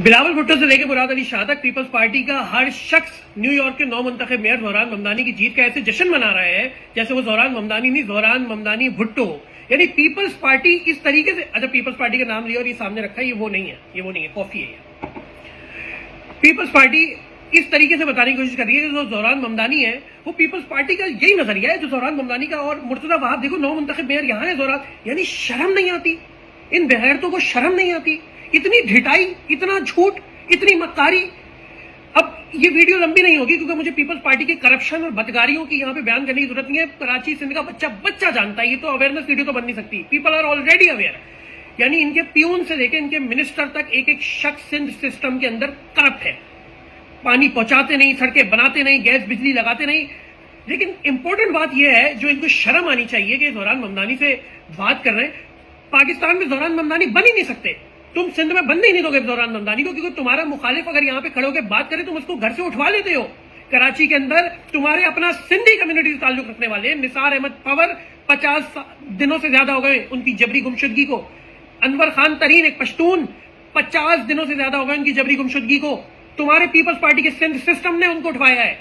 बिलावल भुट्टो से लेकर मुराद अली शाह तक पीपल्स पार्टी का हर शख्स न्यूयॉर्क के नौ मुंतखब मेयर ज़ोहरान ममदानी की जीत का ऐसे जश्न मना रहा है जैसे वो ज़ोहरान ममदानी नहीं, ज़ोहरान ममदानी भुट्टो। यानी पीपल्स पार्टी इस तरीके से, अच्छा पीपल्स पार्टी का नाम लिया और ये सामने रखा है, ये वो नहीं है, ये वो नहीं है, कॉफी है ये। पीपल्स पार्टी इस तरीके से बताने की कोशिश कर रही है कि जो ज़ोहरान ममदानी है वो पीपल्स पार्टी का यही नजरिया है जो ज़ोहरान ममदानी का। और मुर्तजा वहाब देखो, नौ मुंतखब मेयर यहाँ है ज़ोहरान, यानी शर्म नहीं आती इन बेगैरतों को, शर्म नहीं आती। इतनी ढिठाई, इतना झूठ, इतनी मक्कारी। अब ये वीडियो लंबी नहीं होगी क्योंकि मुझे पीपल्स पार्टी के करप्शन और बदकारियों की यहाँ पे बयान करने की जरूरत नहीं है। कराची सिंध का बच्चा जानता है, ये तो अवेयरनेस वीडियो तो बन नहीं सकती। People are already aware. यानी इनके प्यून से लेकर इनके मिनिस्टर तक एक एक शख्स सिंध सिस्टम के अंदर करप्ट है। पानी पहुंचाते नहीं, सड़कें बनाते नहीं, गैस बिजली लगाते नहीं। लेकिन इंपॉर्टेंट बात यह है जो इनको शर्म आनी चाहिए कि ज़ोहरान ममदानी से बात कर रहे हैं। पाकिस्तान में ज़ोहरान ममदानी बन ही नहीं सकते, तुम सिंध में बनने ही नहीं दोगे ज़ोहरान ममदानी को, क्योंकि तुम्हारा मुखालिफ अगर यहाँ पे खड़े होकर बात करे तुम उसको घर से उठवा लेते हो। कराची के अंदर तुम्हारे अपना सिंधी कम्युनिटी से ताल्लुक रखने वाले निसार अहमद पवर 50 दिनों से ज्यादा हो गए उनकी जबरी गुमशुदगी को। अनवर खान तरीन एक पश्तून 50 दिनों से ज्यादा हो गए उनकी जबरी गुमशुदगी को। तुम्हारे पीपल्स पार्टी के सिंध सिस्टम ने उनको उठवाया है।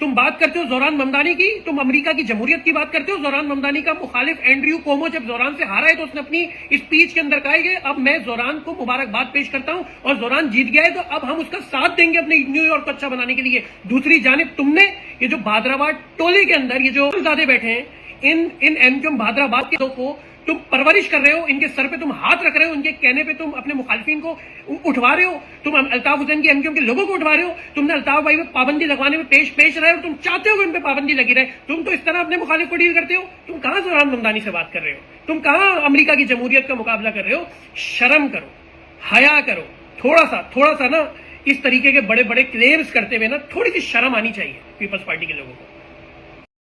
तुम बात करते हो ज़ोहरान ममदानी की, तुम अमेरिका की जमहूरियत की बात करते हो। ज़ोहरान ममदानी का मुखालिफ एंड्रयू कोमो जब ज़ोहरान से हारा है तो उसने अपनी स्पीच के अंदर कहा है कि अब मैं ज़ोहरान को मुबारकबाद पेश करता हूं और ज़ोहरान जीत गया है तो अब हम उसका साथ देंगे अपने न्यूयॉर्क को अच्छा बनाने के लिए। दूसरी जानिब तुमने ये जो भादराबाद टोले के अंदर ये जो ज़्यादा बैठे हैं, इन एमक्यूएम भादराबाद के लोगों को तुम परवरिश कर रहे हो, इनके सर पे तुम हाथ रख रहे हो, इनके कहने पे तुम अपने मुखालिफिन को उठवा रहे हो। तुम अल्ताफ हुसैन की एमक्यूएम के लोगों को उठवा रहे हो। तुमने अल्ताफ भाई पे पाबंदी लगवाने में पेश रहे हो, तुम चाहते हो कि उन पे पाबंदी लगी रहे। तुम तो इस तरह अपने मुखालिफ को डील करते हो। तुम कहां ज़ोहरान ममदानी से बात कर रहे हो, तुम कहां अमेरिका की जमहूरियत का मुकाबला कर रहे हो। शर्म करो, हया करो, थोड़ा सा ना इस तरीके के बड़े बड़े क्लेम्स करते हुए ना थोड़ी सी शर्म आनी चाहिए पीपल्स पार्टी के लोगों को।